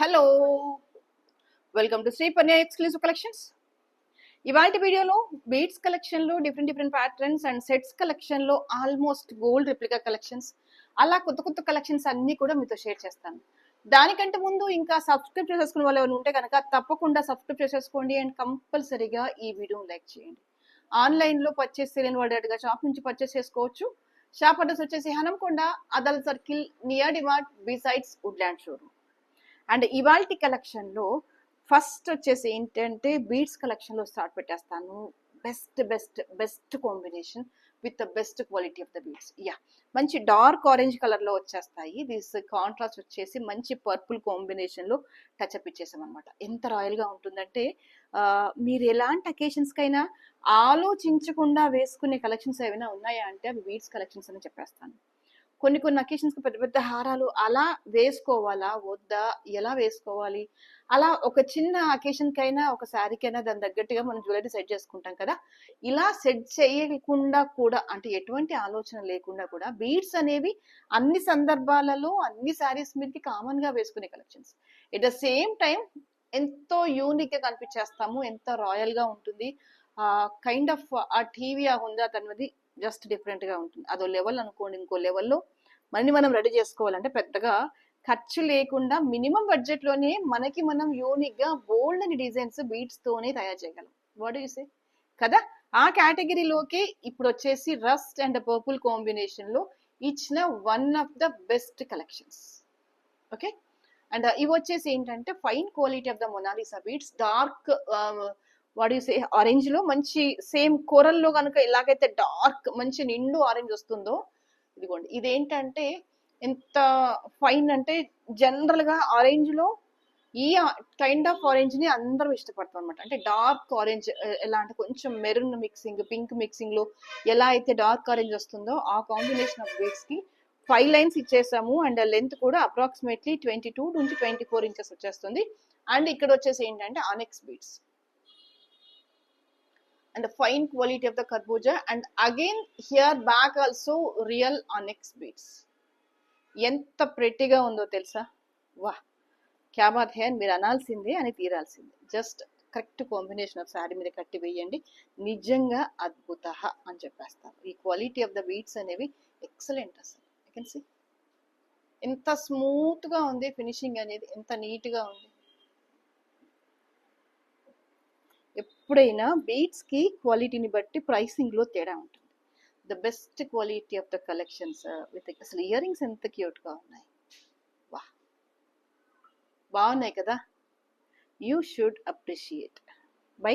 Hello, welcome to Shri Panya exclusive collections. ఇవాళ వీడియోలో beads కలెక్షన్లో డిఫరెంట్ ప్యాటర్న్స్ అండ్ సెట్స్ కలెక్షన్లో ఆల్మోస్ట్ గోల్డ్ రెప్లికా కలెక్షన్స్, అలా కొత్త కలెక్షన్స్ అన్నీ కూడా మీతో షేర్ చేస్తాను. దానికంటే ముందు ఇంకా సబ్స్క్రైబ్ చేసేసుకునే వాళ్ళు ఎవరు ఉంటే కనుక తప్పకుండా సబ్స్క్రైబ్ చేసేసుకోండి అండ్ కంపల్సరీగా ఈ వీడియోని లైక్ చేయండి. ఆన్లైన్లో పర్చేస్ చేయలేని వాడు షాప్ నుంచి పర్చేస్ చేసుకోవచ్చు. షాప్ అడ్రస్ వచ్చేసి Hanamkonda, Adalat circle, near DMart, besides Woodland showroom. And ఇవాల్టి కలెక్షన్లో ఫస్ట్ వచ్చేసి ఏంటంటే బీడ్స్ కలెక్షన్లో స్టార్ట్ పెట్టేస్తాను. Best combination with the best quality of the beads. మంచి డార్క్ ఆరెంజ్ కలర్లో వచ్చేస్తాయి. దిస్ కాంట్రాస్ట్ వచ్చేసి మంచి పర్పుల్ కాంబినేషన్లో టచ్అప్ ఇచ్చేసాం అనమాట. ఎంత రాయల్గా ఉంటుందంటే మీరు ఎలాంటి అకేషన్స్కైనా ఆలోచించకుండా వేసుకునే కలెక్షన్స్ ఏమైనా ఉన్నాయా అంటే అవి బీడ్స్ కలెక్షన్స్ అని చెప్పేస్తాను. కొన్ని అకేషన్స్కి పెద్ద హారాలు అలా వేసుకోవాలా వద్దా, ఎలా వేసుకోవాలి, అలా ఒక చిన్న అకేషన్కైనా ఒక శారీకైనా దాని తగ్గట్టుగా మనం జ్యువెలరీ సెట్ చేసుకుంటాం కదా. ఇలా సెట్ చేయకుండా కూడా, అంటే ఎటువంటి ఆలోచన లేకుండా కూడా బీడ్స్ అనేవి అన్ని సందర్భాలలో అన్ని శారీస్ మీదకి కామన్గా వేసుకునే collections. At the same time ఎంతో యూనిక్గా కనిపించేస్తాము, ఎంత రాయల్గా ఉంటుంది. కైండ్ ఆఫ్ ఆ టీవీ ఆ హుందా తనది జస్ట్ డిఫరెంట్గా ఉంటుంది. అదో లెవెల్ అనుకోండి. ఇంకో లెవెల్లో మనం రెడీ చేసుకోవాలంటే పెద్దగా ఖర్చు లేకుండా మినిమం బడ్జెట్లోనే మనం యూనిక్గా బోల్డ్ అని డిజైన్స్ బీడ్స్తోనే తయారు చేయగలం. వాట్ యు సే కదా. ఆ కేటగిరీలోకి ఇప్పుడు వచ్చేసి రస్ట్ అండ్ పర్పుల్ కాంబినేషన్లో ఇచ్చిన one of the best collections. Okay, and ఇవి వచ్చేసి ఏంటంటే fine quality of the Mona Lisa beads. Dark what you say orange లో మంచి సేమ్ కోరల్లో కనుక ఎలాగైతే డార్క్ మంచి నిండు ఆరెంజ్ వస్తుందో, ఇదిగోండి ఇదేంటంటే ఎంత ఫైన్ అంటే జనరల్ గా ఆరెంజ్ లో ఈ కైండ్ ఆఫ్ ఆరెంజ్ ని అందరూ ఇష్టపడతాం అనమాట. అంటే డార్క్ ఆరెంజ్ ఎలా అంటే కొంచెం మెరూన్ మిక్సింగ్, పింక్ మిక్సింగ్ లో ఎలా అయితే డార్క్ ఆరెంజ్ వస్తుందో ఆ కాంబినేషన్ ఆఫ్ బీడ్స్ కి 5 లైన్స్ ఇచ్చేసాము. అండ్ లెంత్ కూడా అప్రాక్సిమేట్లీ 22 నుంచి 24 ఇంచెస్ వచ్చేస్తుంది. అండ్ ఇక్కడ వచ్చేసి ఏంటంటే ఆనెక్స్ beads and the fine quality of the kharbuja, and again here back also real onyx beads. ఎంత ప్రెట్టిగా ఉందో తెలుసా. వాహ్, క్యా బాత్ హే అని మీరు అనాల్సిందే అని తీరాల్సిందే. Just correct combination of sari మీద కట్టి వేయండి, నిజంగా అద్భుత అని చెప్పేస్తారు. ఈ క్వాలిటీ ఆఫ్ ద బీడ్స్ అనేవి ఎక్సలెంట్. అసలు ఐ కెన్ సీ ఎంత స్మూత్గా ఉంది ఫినిషింగ్ అనేది, ఎంత నీట్గా ఉంది. ఎప్పుడైనా బీడ్స్ కి క్వాలిటీని బట్టి ప్రైసింగ్ లో తేడా ఉంటుంది. The best quality of the collections with అసలు ఇయర్ రింగ్స్ ఎంత క్యూట్ గా ఉన్నాయి. వా, బాగున్నాయి కదా. You should appreciate by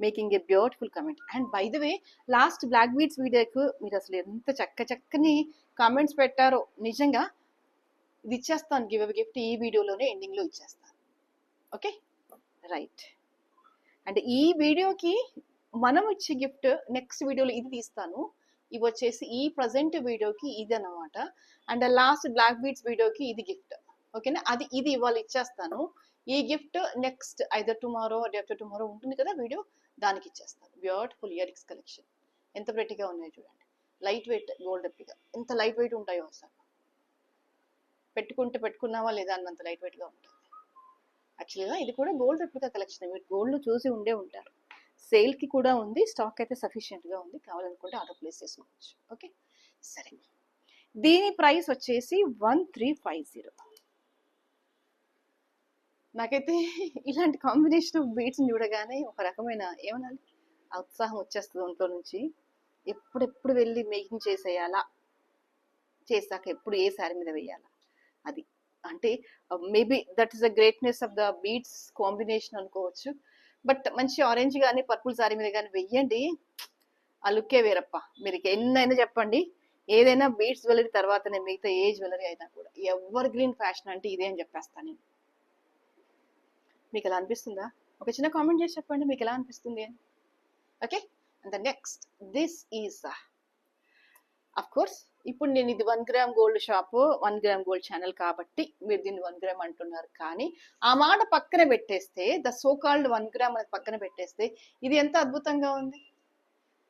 making a beautiful comment. And by the way last black beads వీడియోకు మీరు అసలు ఎంత చక్కని కామెంట్స్ పెట్టారో. నిజంగా ఇది ఇచ్చేస్తాను, గిఫ్ట్ ఈ వీడియోలోనే ఎండింగ్ లో ఇచ్చేస్తాను. Okay, right. అండ్ ఈ వీడియోకి మనం ఇచ్చే గిఫ్ట్ నెక్స్ట్ వీడియోలో ఇది తీస్తాను. ఇవి వచ్చేసి ఈ ప్రజెంట్ వీడియోకి ఇది అనమాట. అండ్ లాస్ట్ బ్లాక్ బీడ్స్ వీడియోకి ఇది గిఫ్ట్. ఓకేనా, ఇది ఇవాళ ఇచ్చేస్తాను. ఈ gift next either tomorrow day after tomorrow ఉంటుంది కదా వీడియో, దానికి ఇచ్చేస్తాను. బ్యూటిఫుల్ ఇయర్ రింగ్స్ కలెక్షన్ ఎంత ప్రెట్టిగా ఉన్నాయో చూడండి. లైట్ వెయిట్ గోల్డ్ రెప్లికా, ఎంత లైట్ వెయిట్ ఉంటాయో అసలు. పెట్టుకున్నావా లేదా అన్నంత లైట్ వెయిట్గా ఉంటుంది. యాక్చువల్గా ఇది కూడా గోల్డ్ రెప్లికా కలెక్షన్. మీరు గోల్డ్ చూసి ఉండే ఉంటారు. సేల్కి కూడా ఉంది, స్టాక్ అయితే సఫిషియెంట్గా ఉంది. కావాలనుకుంటే ఆర్డర్ ప్లేస్ చేసుకోవచ్చు. ఓకే, సరే. దీని ప్రైస్ వచ్చేసి 1350. నాకైతే ఇలాంటి కాంబినేషన్ ఆఫ్ బీడ్స్ని చూడగానే ఒక రకమైన ఏమనాలి ఉత్సాహం వచ్చేస్తుంది ఒంట్లో నుంచి. ఎప్పుడెప్పుడు వెళ్ళి మేకింగ్ చేసేయాలా, చేసాక ఎప్పుడు ఏ శారీ మీద వేయాలా, అది అంటే maybe that is the greatness of the beads combination అనుకోవచ్చు. బట్ మంచి ఆరెంజ్ కానీ పర్పుల్ శారీ మీద కానీ వెయ్యండి, ఆ లుక్కే వేరప్ప. మీరు ఎన్నైనా చెప్పండి, ఏదైనా బీడ్స్ జ్యువెలరీ తర్వాతనే మిగతా ఏ జ్యువెలరీ అయినా కూడా ఎవర్ గ్రీన్ ఫ్యాషన్ అంటే ఇదే అని చెప్పేస్తాను నేను. మీకు ఎలా అనిపిస్తుందా? ఒక చిన్న కామెంట్ చేసి చెప్పండి మీకు ఎలా అనిపిస్తుంది అని. Okay, and the next this is of course ఇప్పుడు నేను ఇది 1 gram gold shop, 1 gram gold channel కాబట్టి మీరు దీన్ని 1 గ్రామ్ అంటున్నారు. కానీ ఆ మాట పక్కన పెట్టేస్తే, ద సో కాల్డ్ 1 గ్రామ్ అనేది పక్కన పెట్టేస్తే ఇది ఎంత అద్భుతంగా ఉంది.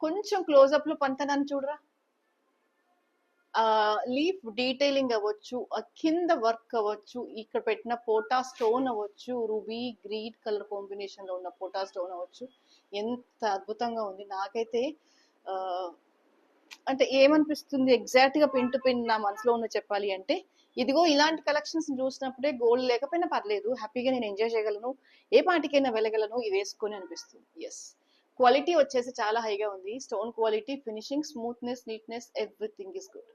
కొంచెం క్లోజప్ లో పంతనాన్ని చూడరా. లీఫ్ డీటెయిలింగ్ అవ్వచ్చు, కింద వర్క్ అవ్వచ్చు, ఇక్కడ పెట్టిన పోటా స్టోన్ అవ్వచ్చు, రూబీ గ్రీన్ కలర్ కాంబినేషన్ లో ఉన్న పోటా స్టోన్ అవ్వచ్చు, ఎంత అద్భుతంగా ఉంది. నాకైతే అంటే ఏమనిపిస్తుంది, ఎగ్జాక్ట్ గా పిన్ టు పిన్ నా మనసులో ఉన్న చెప్పాలి అంటే, ఇదిగో ఇలాంటి కలెక్షన్స్ చూసినప్పుడే గోల్డ్ లేకపోయినా పర్లేదు, హ్యాపీగా నేను ఎంజాయ్ చేయగలను, ఏ పార్టీకైనా వెళ్ళగలను ఇది వేసుకొని అనిపిస్తుంది. ఎస్, క్వాలిటీ వచ్చేసి చాలా హైగా ఉంది. Stone quality, finishing, smoothness, neatness, everything is good.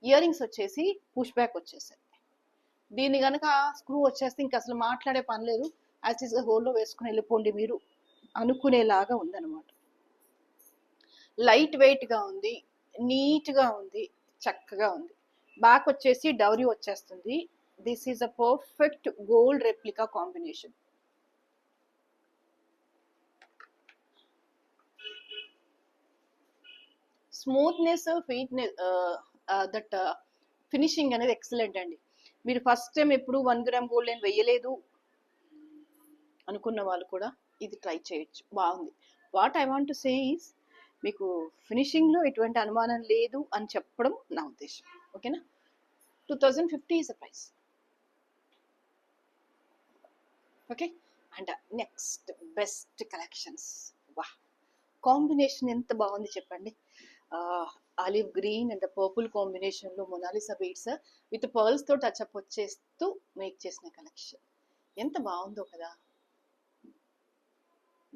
Ear rings వచ్చేసి పుష్ బ్యాక్ వచ్చేసాయి. దీన్ని కనుక స్క్రూ వచ్చేస్తే ఇంకా అసలు మాట్లాడే పని లేదు, యాజ్ ఇస్ గా హోల్లో వేసుకుని వెళ్ళిపోండి మీరు అనుకునేలాగా ఉందన్నమాట. లైట్ వెయిట్ గా ఉంది, నీట్ గా ఉంది, చక్కగా ఉంది. బ్యాక్ వచ్చేసి డౌరీ వచ్చేస్తుంది. This is a perfect gold replica combination. Smoothness, fitness, that finishing అనేది ఎక్సలెంట్ అండి. మీరు ఫస్ట్ టైం ఎప్పుడు 1 గ్రామ్ గోల్డ్ నేను వెయ్యలేదు అనుకున్న వాళ్ళు కూడా ఇది ట్రై చేయొచ్చు, బాగుంది. What I want to say is, మీకు ఫినిషింగ్ లో ఎటువంటి అనుమానం లేదు అని చెప్పడం నా ఉద్దేశం. ఓకేనా? 2050 is the price. Okay, and next best collections. Wow, combination ఎంత బాగుంది చెప్పండి. Olive green and purple combination లో మొనాలిసా బీడ్స్ విత్ పర్ల్స్ తో టచ్అప్ వచ్చేస్తూ మేక్ చేసిన కలెక్షన్ ఎంత బాగుందో కదా.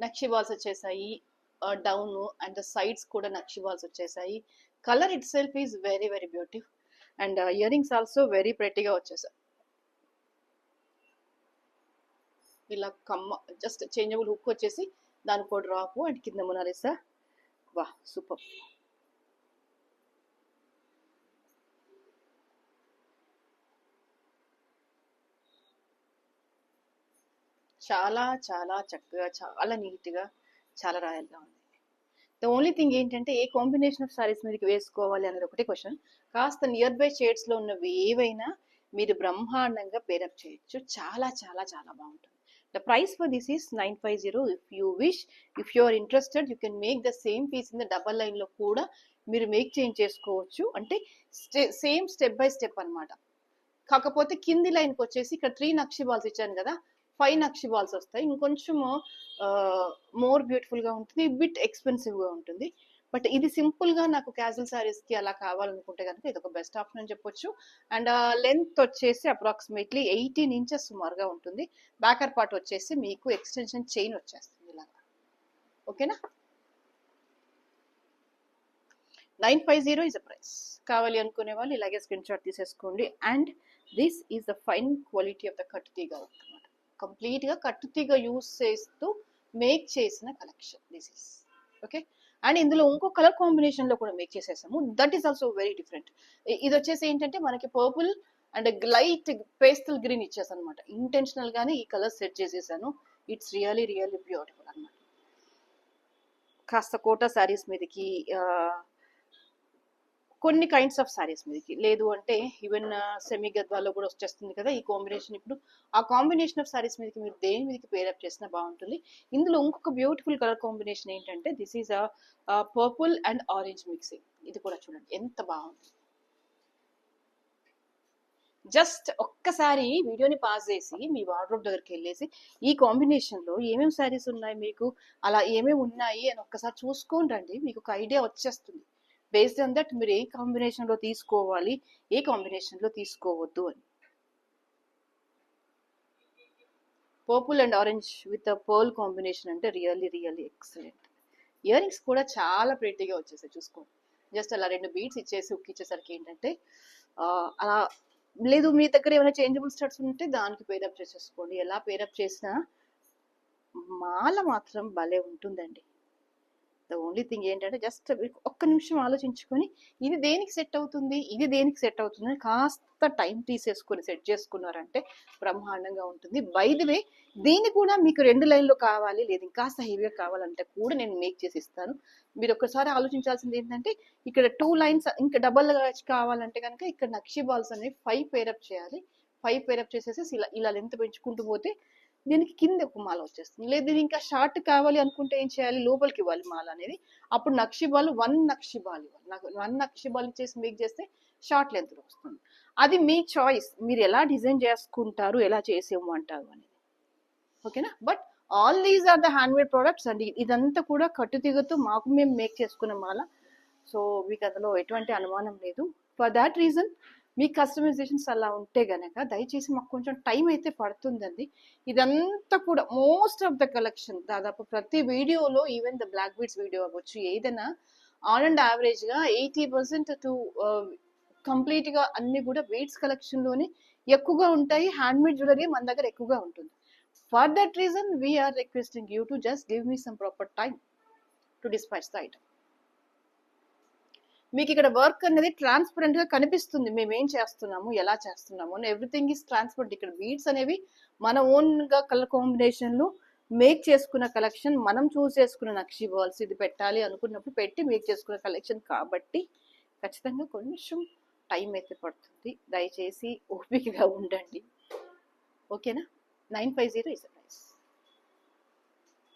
నక్షి బాల్స్ వచ్చేసాయి డౌన్ అండ్ సైడ్స్ కూడా నక్షి బాల్స్ వచ్చేసాయి. Colour itself is very very beautiful and earrings also very ప్రెట్టీగా వచ్చేసాయి. ఇలా కమ్మ జస్ట్ చేంజబుల్ హుక్ వచ్చేసి దానికో డ్రాప్ అండ్ కింద మొనాలిసా. Wow, super. చాలా చాలా చక్కగా, చాలా నీట్గా, చాలా రాయల్గా ఉంది. ద ఓన్లీ థింగ్ ఏంటంటే ఏ కాంబినేషన్ ఆఫ్ సారీస్ మీదకి వేసుకోవాలి అనేది ఒకటే క్వశ్చన్. కాస్త నియర్ బై షేడ్స్ లో ఉన్నవి ఏవైనా మీరు బ్రహ్మాండంగా పేరప్ చేయొచ్చు. చాలా చాలా చాలా బాగుంటుంది. The price for this is 950. If you wish, if you are interested, you can make the same piece in the double line లో కూడా మీరు మేక్ చేంజ్ చేసుకోవచ్చు. అంటే సేమ్ స్టెప్ బై స్టెప్ అనమాట. కాకపోతే కింది లైన్కి వచ్చేసి ఇక్కడ 3 నక్షి బాల్స్ ఇచ్చాను కదా, 5 నక్షి బాల్స్ వస్తాయి. ఇంకొంచెం మోర్ బ్యూటిఫుల్ గా ఉంటుంది, బిట్ ఎక్స్పెన్సివ్ గా ఉంటుంది. బట్ ఇది సింపుల్ గా నాకు క్యాజువల్ సారీస్ కి అలా కావాలనుకుంటే కనుక ఇది ఒక బెస్ట్ ఆప్షన్ అని చెప్పొచ్చు. అండ్ లెంత్ వచ్చేసి అప్రాక్సిమేట్లీ 18 ఇంచెస్ సుమారుగా ఉంటుంది. బ్యాకర్ పార్ట్ వచ్చేసి మీకు ఎక్స్టెన్షన్ చైన్ వచ్చేస్తుంది ఇలాగా. ఓకేనా? 950 ఇస్ ద ప్రైస్. కావాలి అనుకునే వాళ్ళు ఇలాగే స్క్రీన్ షాట్ తీసేసుకోండి. And this is the fine quality of the కట్టుతీగ వర్క్ అనమాట. కంప్లీట్ గా కట్టుతీగ యూస్ చేస్తూ మేక్ చేసిన collection this is. Okay, and ఇందులో ఇంకో కలర్ కాంబినేషన్ లో కూడా మేక్ చేసేసాము. That is also very different. ఇది వచ్చేసి ఏంటంటే మనకి purple and light pastel green ఇచ్చేసాను అనమాట. ఇంటెన్షనల్ గానే ఈ కలర్ సెట్ చేసేసాను. ఇట్స్ రియలీ రియల్లీ బ్యూటిఫుల్ అనమాట. కాస్త కోటా శారీస్ మీదకి, కొన్ని కైండ్స్ ఆఫ్ సారీస్ మీదకి, లేదు అంటే ఈవెన్ సెమీ గద్వాలో కూడా వచ్చేస్తుంది కదా ఈ కాంబినేషన్. ఇప్పుడు ఆ కాంబినేషన్ ఆఫ్ సారీస్ మీదకి మీరు దేని మీదకి పేరప్ చేసినా బాగుంటుంది. ఇందులో ఇంకొక బ్యూటిఫుల్ కలర్ కాంబినేషన్ ఏంటంటే this is purple and orange mixing. ఇది కూడా చూడండి ఎంత బాగుంది. జస్ట్ ఒక్కసారి వీడియోని పాస్ చేసి మీ వార్డ్రోబ్ దగ్గరికి వెళ్ళేసి ఈ కాంబినేషన్ లో ఏమేమి శారీస్ ఉన్నాయి, మీకు అలా ఏమేమి ఉన్నాయి అని ఒక్కసారి చూసుకొని రండి. మీకు ఒక ఐడియా వచ్చేస్తుంది. బేస్డ్ ఆన్ దట్ మీరు ఏ కాంబినేషన్ లో తీసుకోవాలి, ఏ కాంబినేషన్ లో తీసుకోవద్దు అని. Purple and orange with pearl combination అంటే really really excellent. Earrings కూడా చాలా ప్రెట్టీగా వచ్చేసాయి చూసుకోండి. జస్ట్ అలా 2 బీడ్స్ ఇచ్చేసి ఉక్కిచ్చేసరికి ఏంటంటే అలా లేదు, మీ దగ్గర ఏమైనా చేంజబుల్ స్టడ్స్ ఉంటే దానికి పేరప్ చేసేసుకోండి. ఎలా పేరప్ చేసినా మాల మాత్రం భలే ఉంటుందండి. ద ఓన్లీ థింగ్ ఏంటంటే జస్ట్ ఒక్క నిమిషం ఆలోచించుకొని ఇది దేనికి సెట్ అవుతుంది, ఇది దేనికి సెట్ అవుతుంది అని కాస్త టైం తీసేసుకొని సెట్ చేసుకున్నారంటే బ్రహ్మాండంగా ఉంటుంది. బై ది వే, దీన్ని కూడా మీకు 2 లైన్లో కావాలి, లేదు ఇంకాస్త హెవీగా కావాలంటే కూడా నేను మేక్ చేసి ఇస్తాను. మీరు ఒక్కసారి ఆలోచించాల్సింది ఏంటంటే ఇక్కడ 2 లైన్స్ ఇంకా డబల్ కావాలంటే కనుక ఇక్కడ నక్షి బాల్స్ అనేవి 5 పేరప్ చేయాలి. 5 పేరప్ చేసేసి ఇలా ఇలా లెంత్ పెంచుకుంటూ పోతే దీనికి కింద ఒక మాల వచ్చేస్తుంది. లేదు దీనికి ఇంకా షార్ట్ కావాలి అనుకుంటే ఏం చేయాలి, లోపలికి ఇవ్వాలి మాల అనేది. అప్పుడు నక్షి బాల్ 1 నక్షి బాల్ ఇవ్వాలి. నాకు 1 నక్షి బాల్ ఇచ్చేసి మేక్ చేస్తే షార్ట్ లెంత్లో వస్తుంది. అది మీ చాయిస్, మీరు ఎలా డిజైన్ చేసుకుంటారు, ఎలా చేసేమంటారు అనేది. ఓకేనా? But all these are the handmade products అండి. ఇదంతా కూడా కట్టుతీగతో మాకు మేము మేక్ చేసుకున్న మాల. సో మీకు అందులో ఎటువంటి అనుమానం లేదు. For that reason me customisations అలా ఉంటే గనక దయచేసి మాకు కొంచెం టైం అయితే పడుతుందండి. ఇదంతా కూడా మోస్ట్ ఆఫ్ ద కలెక్షన్ దాదాపు ప్రతి వీడియోలో, even the black beads video అవ్వచ్చు, ఏదైనా ఆన్ అండ్ యావరేజ్గా 80% టు కంప్లీట్గా అన్ని కూడా బీడ్స్ కలెక్షన్లోనే ఎక్కువగా ఉంటాయి. హ్యాండ్మేడ్ జ్యువెలరీ మన దగ్గర ఎక్కువగా ఉంటుంది. For that reason we are requesting you to just give me some proper time to dispatch the item. మీకు ఇక్కడ వర్క్ అనేది ట్రాన్స్పరెంట్ గా కనిపిస్తుంది, మేము ఏం చేస్తున్నాము, ఎలా చేస్తున్నాము అని. Everything is transparent. ఇక్కడ బీడ్స్ అనేవి మన ఓన్ గా కలర్ కాంబినేషన్ లో మేక్ చేసుకున్న కలెక్షన్, మనం చూస్ చేసుకున్న నక్షి బాల్స్ ఇది పెట్టాలి అనుకున్నప్పుడు పెట్టి మేక్ చేసుకున్న కలెక్షన్ కాబట్టి ఖచ్చితంగా కొంచెం టైం అయితే పడుతుంది. దయచేసి ఓపికగా ఉండండి. ఓకేనా? 950 is the price.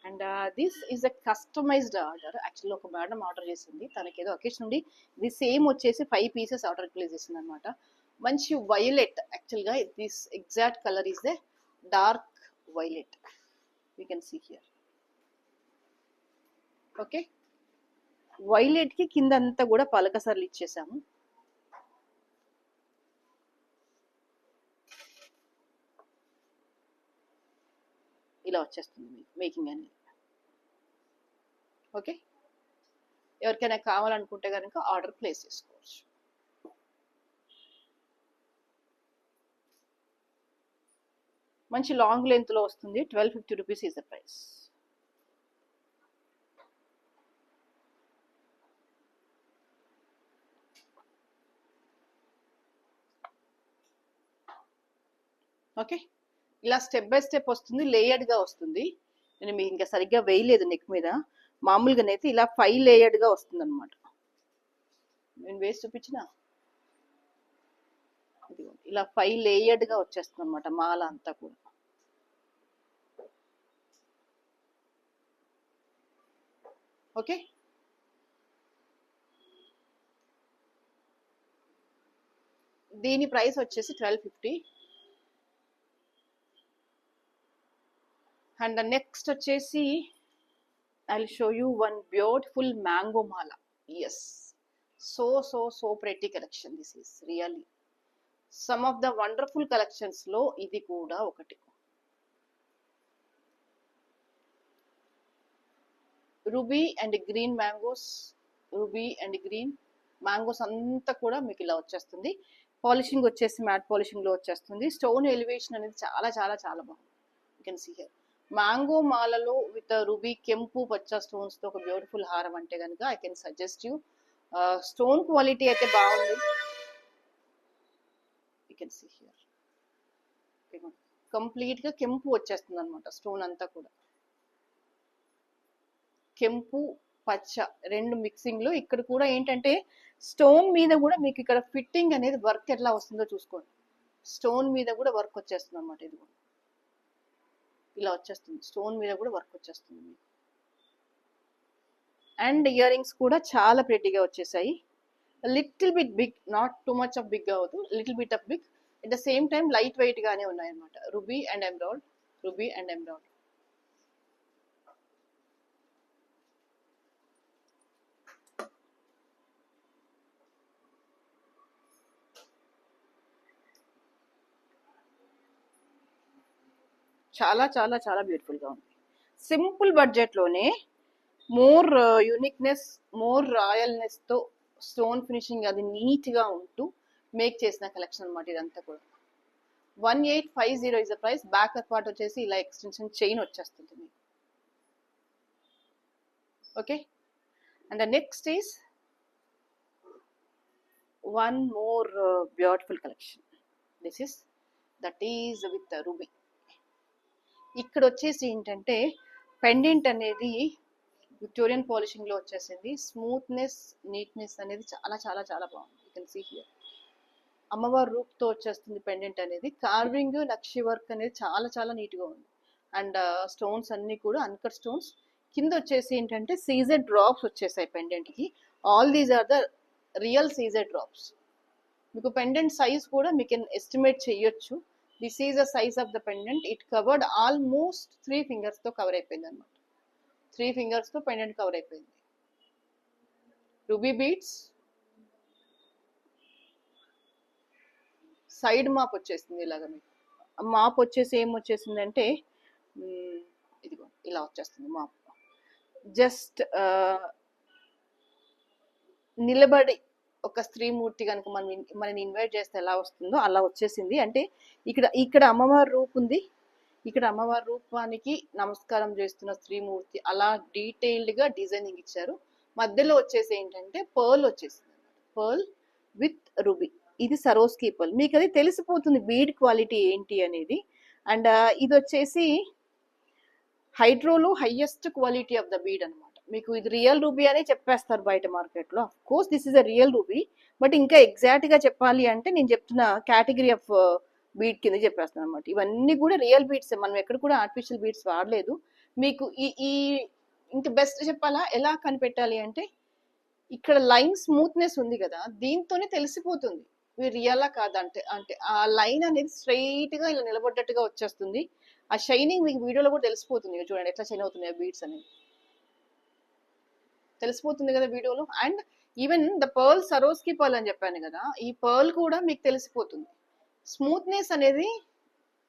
And this is a customised order. Actually ఒక మేడం ఆర్డర్ చేసింది, తనకి ఏదో అకేషన్ నుండి ఇది సేమ్ వచ్చేసి 5 pieces ఆర్డర్ ప్లేస్ చేసింది అనమాట. మంచి వైలెట్, యాక్చువల్గా this exact colour is the dark violet, you can see here. Okay, violet కి కింద అంతా కూడా పలకసర్లు ఇచ్చేసాము. ఇలా వచ్చేస్తుంది మీకు మేకింగ్ అనేది. ఓకే, ఎవరికైనా కావాలనుకుంటే కనుక ఆర్డర్ ప్లేస్ చేసుకోవచ్చు. మంచి లాంగ్ లెంత్ లో వస్తుంది. 1250 rupees is the price. Okay, ఇలా స్టెప్ బై స్టెప్ వస్తుంది, లేయర్డ్ గా వస్తుంది. నేను మీకు ఇంకా సరిగ్గా వేయలేదు నెక్ మీద, మామూలుగానైతే ఇలా 5 లేయర్డ్ గా వస్తుంది అనమాట. నేను వేసి చూపించిన ఇలా 5 లేయర్డ్ గా వచ్చేస్తుంది అనమాట మాల అంతా కూడా. ఓకే, దీని ప్రైస్ వచ్చేసి 1250. అండ్ నెక్స్ట్ వచ్చేసి I'll show you one beautiful mango mala. Yes, so pretty collection. This is really some of the wonderful collections లో ఇది కూడా ఒకటి. Ruby and green mangoes, ruby and green mangoes అంతా కూడా మీకు ఇలా వచ్చేస్తుంది. పాలిషింగ్ వచ్చేసి మ్యాట్ పాలిషింగ్ లో వచ్చేస్తుంది. స్టోన్ ఎలివేషన్ అనేది చాలా చాలా చాలా బాగుంది. You can see here. Mango మాలలో విత్ రూబీ కెంపు పచ్చ స్టోన్స్ తో ఒక బ్యూటిఫుల్ హారం అంటే కనుక I can suggest you. Stone quality అయితే బాగుంది. You can see here complete గా కెంపు వచ్చేస్తుంది అనమాట. స్టోన్ అంతా కూడా కెంపు పచ్చ రెండు మిక్సింగ్ లో. ఇక్కడ కూడా ఏంటంటే స్టోన్ మీద కూడా మీకు ఇక్కడ ఫిట్టింగ్ అనేది వర్క్ ఎట్లా వస్తుందో చూసుకోండి. స్టోన్ మీద కూడా వర్క్ వచ్చేస్తుంది అనమాట. ఇది కూడా ఇలా వచ్చేస్తుంది, స్టోన్ మీద కూడా వర్క్ వచ్చేస్తుంది మీకు. అండ్ ఇయర్ రింగ్స్ కూడా చాలా ప్రెట్టీగా వచ్చేసాయి. Little bit big, not too much of big అవ్వదు, little bit of big. At the same time light weight గానే ఉన్నాయి అనమాట. Ruby and emerald, ruby and emerald. చాలా చాలా చాలా బ్యూటిఫుల్ గా ఉంది. సింపుల్ బడ్జెట్ లోనే మోర్ యూనిక్నెస్, మోర్ రాయల్నెస్ తో స్టోన్ ఫినిషింగ్ అది నీట్ గా ఉంటూ మేక్ చేసిన కలెక్షన్ అనమాట ఇదంతా కూడా. 1850 is the price. Back part వచ్చేసి ఇలా ఎక్స్టెన్షన్ చైన్ వచ్చేస్తుంది మీకు. Okay, and the next is one more beautiful collection. This is that is with ruby. ఇక్కడ వచ్చేసి ఏంటంటే పెండెంట్ అనేది విక్టోరియన్ పాలిషింగ్ లో వచ్చేసింది. స్మూత్నెస్, నీట్నెస్ అనేది చాలా చాలా చాలా బాగుంది. You can see here. అమ్మవారి రూప్ తో వచ్చేస్తుంది పెండెంట్ అనేది. కార్వింగ్, నక్షి వర్క్ అనేది చాలా చాలా నీట్ గా ఉంది. అండ్ స్టోన్స్ అన్ని కూడా అన్కట్ స్టోన్స్. కింద వచ్చేసి ఏంటంటే సీజెడ్ డ్రాప్స్ వచ్చేసాయి పెండెంట్ కి. All these are the real CZ drops. మీకు పెండెంట్ సైజ్ కూడా మీకు ఎస్టిమేట్ చేయొచ్చు. This is the size of the pendant. It covered almost 3 fingers తో కవర్ అయిపోయింది అనమాట. 3 ఫింగర్స్ తో పెండెంట్ కవర్ అయిపోయింది. రూబీ బీడ్స్, సైడ్ మాప్ వచ్చేసింది. ఇలాగ మీకు మాప్ వచ్చేసి ఏం వచ్చేసింది అంటే ఇదిగో ఇలా వచ్చేస్తుంది మాప్. జస్ట్ నిలబడి ఒక స్త్రీమూర్తి కనుక మనని ఇన్వైట్ చేస్తే ఎలా వస్తుందో అలా వచ్చేసింది. అంటే ఇక్కడ అమ్మవారి రూపు ఉంది, ఇక్కడ అమ్మవారి రూపానికి నమస్కారం చేస్తున్న స్త్రీమూర్తి, అలా డీటెయిల్డ్ గా డిజైనింగ్ ఇచ్చారు. మధ్యలో వచ్చేసి ఏంటంటే పర్ల్ వచ్చేసింది, పర్ల్ విత్ రూబీ. ఇది సరోస్కి పర్ల్. మీకు అది తెలిసిపోతుంది బీడ్ క్వాలిటీ ఏంటి అనేది. అండ్ ఇది వచ్చేసి హైడ్రోలో highest quality of the bead అనమాట. మీకు ఇది రియల్ రూబీ అనే చెప్పేస్తారు బయట మార్కెట్లో. Of course this is a real ruby, but ఇంకా ఎగ్జాక్ట్ గా చెప్పాలి అంటే నేను చెప్తున్న కేటగిరీ ఆఫ్ బీడ్ కింద చెప్పేస్తాను అనమాట. ఇవన్నీ కూడా రియల్ బీడ్స్, మనం ఎక్కడ కూడా ఆర్టిఫిషియల్ బీడ్స్ వాడలేదు. మీకు ఈ ఇంకా బెస్ట్ చెప్పాలా ఎలా కనిపెట్టాలి అంటే, ఇక్కడ లైన్ స్మూత్నెస్ ఉంది కదా, దీంతోనే తెలిసిపోతుంది ఇవి రియలా కాదంటే. అంటే ఆ లైన్ అనేది స్ట్రైట్ గా ఇలా నిలబడ్డట్టుగా వచ్చేస్తుంది. ఆ షైనింగ్ మీకు వీడియోలో కూడా తెలిసిపోతుంది. చూడండి ఎట్లా షైన్ అవుతున్నాయి బీడ్స్ అనేవి, తెలిసిపోతుంది కదా వీడియోలో. And even the pearl సరోస్కి pearl అని చెప్పాను కదా, ఈ పర్ల్ కూడా మీకు తెలిసిపోతుంది. స్మూత్నెస్ అనేది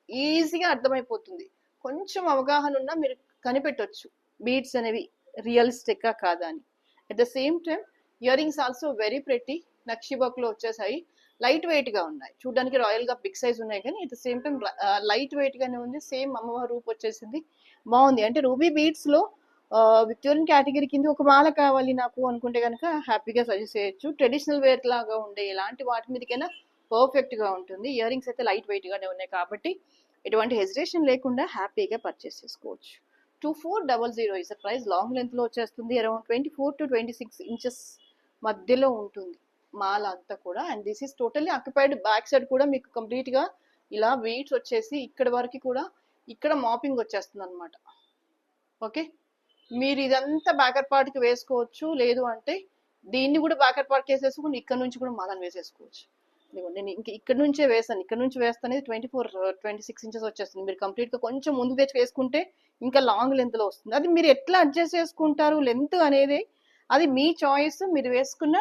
ఈజీగా అర్థమైపోతుంది. కొంచెం అవగాహన ఉన్నా మీరు కనిపెట్టొచ్చు బీడ్స్ అనేవి రియలిస్టిక్ గా కాదా అని. At the same time ear rings also very pretty. Nakshi work లో వచ్చేసాయి. లైట్ వెయిట్ గా ఉన్నాయి, చూడడానికి రాయల్ గా బిగ్ సైజ్ ఉన్నాయి, కానీ at the same time light weight గానే ఉంది. సేమ్ అమ్మవారి రూపు వచ్చేసింది, బాగుంది. అంటే రూబీ బీడ్స్ లో విక్టోరియన్ కేటగిరీ కింద ఒక మాల కావాలి నాకు అనుకుంటే కనుక హ్యాపీగా సజెస్ట్ చేయొచ్చు. ట్రెడిషనల్ వేర్ లాగా ఉండే ఇలాంటి వాటి మీదకైనా పర్ఫెక్ట్ గా ఉంటుంది. ఇయర్ రింగ్స్ అయితే లైట్ వెయిట్ గానే ఉన్నాయి కాబట్టి ఎటువంటి హెజిటేషన్ లేకుండా హ్యాపీగా పర్చేస్ చేసుకోవచ్చు. 2400 ఇస్ ప్రైస్. లాంగ్ లెంత్ లో వచ్చేస్తుంది. అరౌండ్ 24 to 26 ఇంచెస్ మధ్యలో ఉంటుంది మాల అంతా కూడా. And this is totally occupied. Back side కూడా మీకు కంప్లీట్ గా ఇలా వెయిట్స్ వచ్చేసి ఇక్కడ వరకు కూడా ఇక్కడ మాపింగ్ వచ్చేస్తుంది అనమాట. ఓకే, మీరు ఇదంతా బ్యాకర్ పార్ట్ కి వేసుకోవచ్చు, లేదు అంటే దీన్ని కూడా బ్యాకర్ పార్ట్ వేసేసుకుని ఇక్కడ నుంచి కూడా మాలను వేసేసుకోవచ్చు. నేను ఇంక ఇక్కడ నుంచే వేస్తాను, ఇక్కడ నుంచి వేస్తాను. 24-26 ఇంచెస్ వచ్చేస్తుంది. మీరు కంప్లీట్ గా కొంచెం ముందు తెచ్చి వేసుకుంటే ఇంకా లాంగ్ లెంత్ లో వస్తుంది. అది మీరు ఎట్లా అడ్జస్ట్ చేసుకుంటారు లెంత్ అనేది, అది మీ చాయిస్, మీరు వేసుకున్న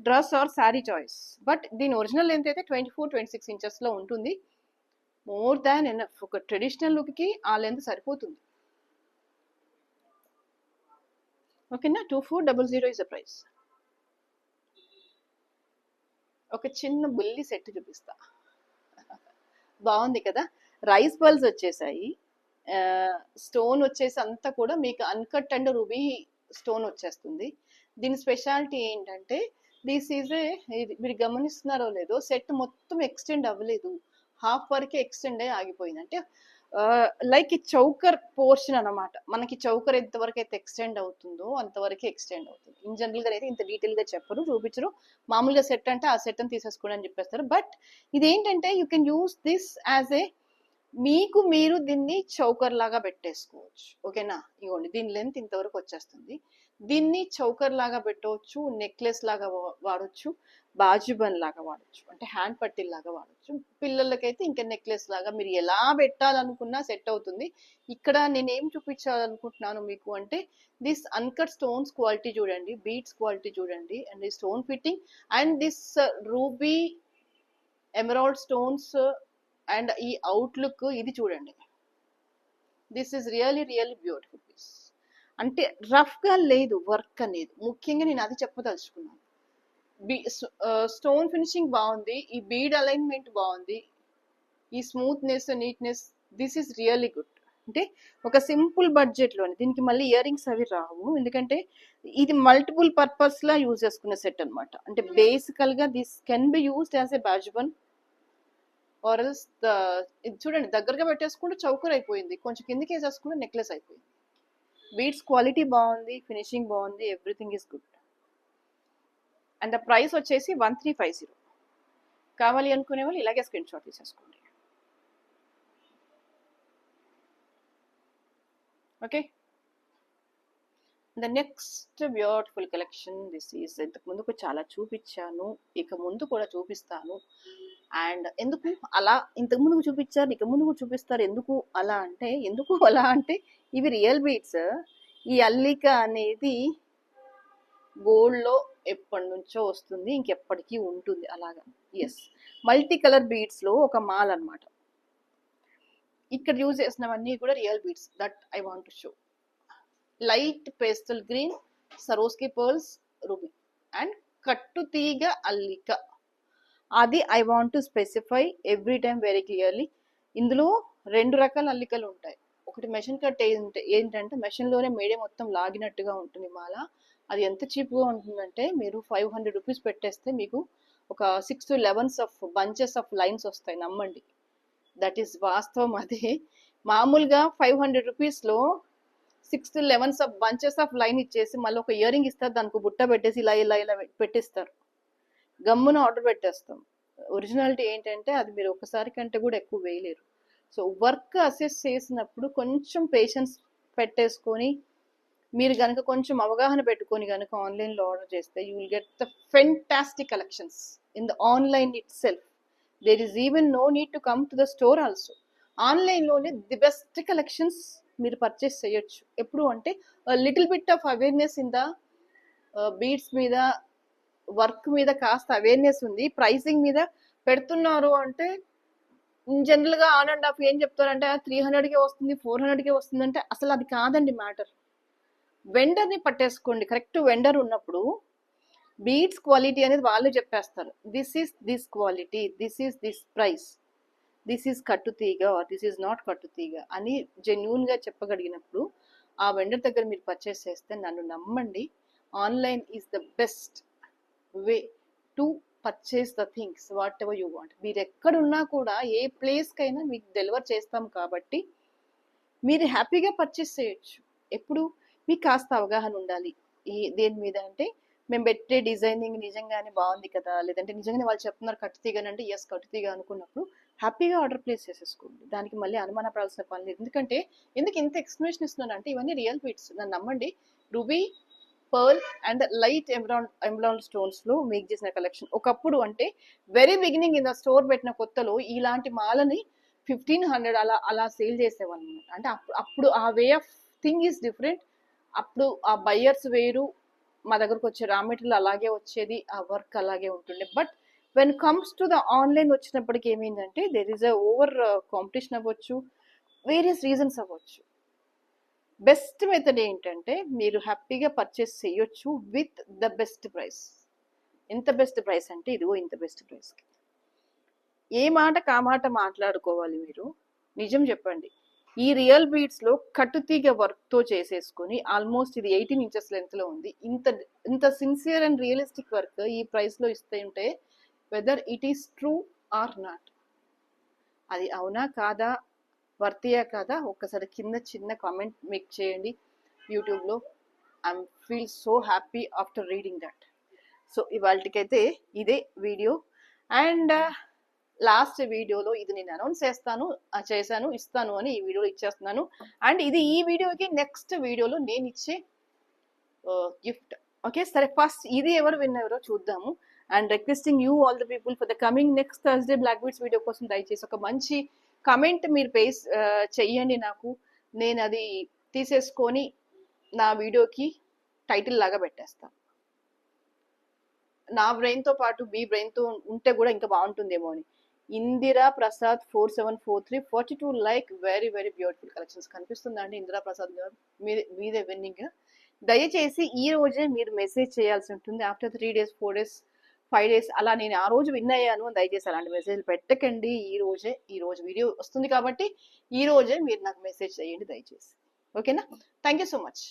dress are sari choice. But దీని ఒరిజినల్ లెంత్ అయితే 24-26 ఇంచెస్ లో ఉంటుంది. More than enough. ఒక ట్రెడిషనల్ లుక్ కి ఆ లెంత్ సరిపోతుంది. ఓకేనా, 2400 ఇస్ ద ప్రైస్. ఒక చిన్న బుల్లి సెట్ చూపిస్తా, బాగుంది కదా. రైస్ పర్ల్స్ వచ్చేసాయి. స్టోన్ వచ్చేసి అంతా కూడా మీకు అన్కట్ అండ్ రూబీ స్టోన్ వచ్చేస్తుంది. దీని స్పెషాలిటీ ఏంటంటే, దిస్ ఈజ్ మీరు గమనిస్తున్నారో లేదో, సెట్ మొత్తం ఎక్స్టెండ్ అవ్వలేదు, హాఫ్ వరకే ఎక్స్టెండ్ అయ్యి ఆగిపోయింది. అంటే లైక్ ఈ చౌకర్ పోర్షన్ అనమాట. మనకి చౌకర్ ఎంతవరకు అయితే ఎక్స్టెండ్ అవుతుందో అంతవరకే ఎక్స్టెండ్ అవుతుంది. ఇన్ జనరల్ గా అయితే ఇంత డీటెయిల్ గా చెప్పరు, చూపించరు. మామూలుగా సెట్ అంటే ఆ సెట్ అని తీసేసుకోండి అని చెప్పేస్తారు. బట్ ఇదేంటంటే you can use this as a, మీకు మీరు దీన్ని చౌకర్ లాగా పెట్టేసుకోవచ్చు. ఓకేనా, ఇవ్వండి దీని లెంత్ ఇంతవరకు వచ్చేస్తుంది. దీన్ని చౌకర్ లాగా పెట్టవచ్చు, నెక్లెస్ లాగా వాడచ్చు, బాజుబన్ లాగా వాడచ్చు, అంటే హ్యాండ్ పట్టిల్ లాగా వాడచ్చు. పిల్లలకైతే ఇంకా నెక్లెస్ లాగా మీరు ఎలా పెట్టాలనుకున్నా సెట్ అవుతుంది. ఇక్కడ నేను ఏం చూపించాలనుకుంటున్నాను మీకు అంటే, దిస్ అన్కట్ స్టోన్స్ క్వాలిటీ చూడండి, బీడ్స్ క్వాలిటీ చూడండి, అండ్ ఈ stone fitting and this ruby emerald stones and ఈ అవుట్లుక్ ఇది చూడండి. This is really really beautiful piece. అంటే రఫ్ గా లేదు వర్క్ అనేది, ముఖ్యంగా నేను అది చెప్పదలుచుకున్నాను. స్టోన్ ఫినిషింగ్ బాగుంది, ఈ బీడ్ అలైన్మెంట్ బాగుంది, ఈ smoothness neatness, this is really good. అంటే ఒక సింపుల్ బడ్జెట్ లోని దీనికి మళ్ళీ ఇయర్ రింగ్స్ అవి రావు, ఎందుకంటే ఇది మల్టిపుల్ పర్పస్ లా యూజ్ చేసుకునే సెట్ అనమాట. అంటే బేసికల్ గా this can be used as a బాజుబన్ ఆర్ ఎల్స్ ఇది చూడండి దగ్గరగా పెట్టేసుకుంటే చౌకర్ అయిపోయింది, కొంచెం కిందకి వేసేసుకుంటే నెక్లెస్ అయిపోయింది. బీడ్స్ క్వాలిటీ బాగుంది, ఫినిషింగ్ బాగుంది, everything is good. And the price వచ్చేసి 1350. కావాలి అనుకునే వాళ్ళు ఇలాగే స్క్రీన్ షాట్ తీసేసుకోండి. Okay, the next beautiful collection this is. ఇంతకు ముందుకు చాలా చూపించాను, ఇక ముందు కూడా చూపిస్తాను. అండ్ ఎందుకు అలా ఇంతకు ముందుకు చూపించారు, ఇక ముందు కూడా చూపిస్తారు. ఎందుకు అలా అంటే ఇవి రియల్ బీట్స్. ఈ అల్లిక అనేది గోల్డ్లో ఎప్పటి నుంచో వస్తుంది, ఇంకెప్పటికీ ఉంటుంది అలాగా. ఎస్, మల్టీ కలర్ బీట్స్లో ఒక మాల్ అనమాట. ఇక్కడ యూజ్ చేసినవన్నీ కూడా real beats. That I want to show. Light pastel green, సరోస్కి pearls, ruby and కట్టు తీగ అల్లిక. అది I want to specify every time very clearly. ఇందులో 2 రకాల అల్లికలు ఉంటాయి. ఒకటి మెషిన్ కట్ ఏంటంటే మెషిన్లోనే మేడే మొత్తం లాగినట్టుగా ఉంటుంది మాల. అది ఎంత చీప్గా ఉంటుందంటే మీరు 500 రూపీస్ పెట్టేస్తే మీకు ఒక 6 to 11 of bunches of lines వస్తాయి, నమ్మండి. దట్ ఈస్ వాస్తవం. అదే మామూలుగా 500 రూపీస్లో 6 to 11 of bunches of line ఇచ్చేసి మళ్ళీ ఒక ఇయర్ రింగ్ ఇస్తారు, దానికి బుట్ట పెట్టేసి ఇలా ఇలా ఇలా పెట్టిస్తారు. గమ్మున ఆర్డర్ పెట్టేస్తాం. ఒరిజినాలిటీ ఏంటంటే అది మీరు ఒకసారి కంటే కూడా ఎక్కువ వేయలేరు. సో వర్క్ అసెస్ చేసినప్పుడు కొంచెం పేషెన్స్ పెట్టేసుకొని మీరు కనుక కొంచెం అవగాహన పెట్టుకొని కనుక ఆన్లైన్లో ఆర్డర్ చేస్తే you will get the fantastic collections in the online itself. There is even no need to come to the store also. ఆన్లైన్లోనే ది బెస్ట్ కలెక్షన్స్ మీరు పర్చేస్ చేయొచ్చు. ఎప్పుడు అంటే little bit of awareness in the beads మీద, work మీద కాస్త awareness ఉంది. Pricing మీద పెడుతున్నారు అంటే జనరల్గా ఆన్ అండ్ ఆఫ్ ఏం చెప్తారంటే 300కే వస్తుంది, 400కే వస్తుంది అంటే అసలు అది కాదండి మ్యాటర్. వెండర్ని పట్టేసుకోండి. కరెక్ట్ వెండర్ ఉన్నప్పుడు బీడ్స్ క్వాలిటీ అనేది వాళ్ళు చెప్పేస్తారు. This is this quality, this is this price, this is కట్టుతీగ, దిస్ ఈజ్ నాట్ కట్టుతీగ అని జెన్యూన్గా చెప్పగలిగినప్పుడు ఆ వెండర్ దగ్గర మీరు పర్చేస్ చేస్తే నన్ను నమ్మండి, online is the best way to purchase the things what ever you want. మీరు ఎక్కడున్నా కూడా ఏ ప్లేస్కైనా మీకు డెలివర్ చేస్తాం కాబట్టి మీరు హ్యాపీగా పర్చేస్ చేయొచ్చు. ఎప్పుడు మీకు కాస్త అవగాహన ఉండాలి దేని మీద అంటే మేము పెట్టే డిజైనింగ్ నిజంగానే బాగుంది కదా, లేదంటే నిజంగానే వాళ్ళు చెప్తున్నారు కట్టుతీగనంటే ఎస్ కట్టుతీగ అనుకున్నప్పుడు హ్యాపీగా ఆర్డర్ ప్లేస్ చేసేసుకోండి. దానికి మళ్ళీ అనుమానపడాల్సిన పని లేదు. ఎందుకంటే ఎందుకు ఇంత ఎక్స్ప్లెనేషన్ ఇస్తున్నాను అంటే ఇవన్నీ రియల్ బీట్స్. నన్ను నమ్మండి. Ruby, pearl and light emerald స్టోన్స్లో మేక్ చేసిన కలెక్షన్. ఒకప్పుడు అంటే very beginning in the store పెట్టిన కొత్తలో ఇలాంటి మాలని 1500 అలా సేల్ చేసేవాళ్ళు. అంటే అప్పుడు ఆ way of thing is different. అప్పుడు ఆ బయ్యర్స్ వేరు, మా దగ్గరకు వచ్చే రా మెటీరియల్ అలాగే వచ్చేది, ఆ వర్క్ అలాగే ఉంటుండే. But when comes to the online వచ్చినప్పటికీ ఏమైందంటే there is a over competition అవ్వచ్చు, వేరియస్ రీజన్స్ అవ్వచ్చు. బెస్ట్ మెథడ్ ఏంటంటే మీరు హ్యాపీగా పర్చేస్ చేయొచ్చు విత్ ద బెస్ట్ ప్రైస్. ఎంత బెస్ట్ ప్రైస్ అంటే ఇదిగో ఇంత బెస్ట్ ప్రైస్కి. ఏ మాట కామాట మాట్లాడుకోవాలి మీరు, నిజం చెప్పండి. ఈ రియల్ బీడ్స్లో కట్టుతీగ వర్క్తో చేసేసుకొని ఆల్మోస్ట్ ఇది 18 inches లెంత్లో ఉంది. ఇంత సిన్సియర్ అండ్ రియలిస్టిక్ వర్క్ ఈ ప్రైస్లో ఇస్తే ఉంటే whether it is true or not, అది అవునా కాదా, వర్తియా కాదా, ఒక్కసారి కింద చిన్న కామెంట్ మేక్ చేయండి యూట్యూబ్లో. I feel so happy after reading that. So ఇవాళకైతే ఇదే వీడియో. అండ్ లాస్ట్ వీడియోలో ఇది నేను అనౌన్స్ చేశాను ఇస్తాను అని ఈ వీడియోలో ఇచ్చేస్తున్నాను. అండ్ ఇది ఈ వీడియోకి నెక్స్ట్ వీడియోలో నేను ఇచ్చే గిఫ్ట్. ఓకే సరే, ఫస్ట్ ఇది ఎవరు విన్నెవరో చూద్దాము. And requesting you all the people for the coming next Thursday black beads video కోసం దయచేసి ఒక మంచి కమెంట్ మీరు చెయ్యండి నాకు. నేను అది తీసేసుకొని నా వీడియోకి టైటిల్ లాగా పెట్టేస్తాను. నా బ్రెయిన్తో పాటు మీ బ్రెయిన్తో ఉంటే కూడా ఇంకా బాగుంటుందేమో అని. Indira Prasad 4743 42 like very very beautiful collections కనిపిస్తుందా అండి ఇందిరా ప్రసాద్ గారు? మీదే విన్నింగ్. దయచేసి ఈ రోజే మీరు మెసేజ్ చేయాల్సి ఉంటుంది. ఆఫ్టర్ 3 days 4 days 5 days అలా నేను ఆ రోజు విన్ అయ్యాను అని దయచేసి అలాంటి మెసేజ్ పెట్టకండి. ఈ రోజు వీడియో వస్తుంది కాబట్టి ఈ రోజే మీరు నాకు మెసేజ్ చేయండి దయచేసి. ఓకేనా? Thank you so much.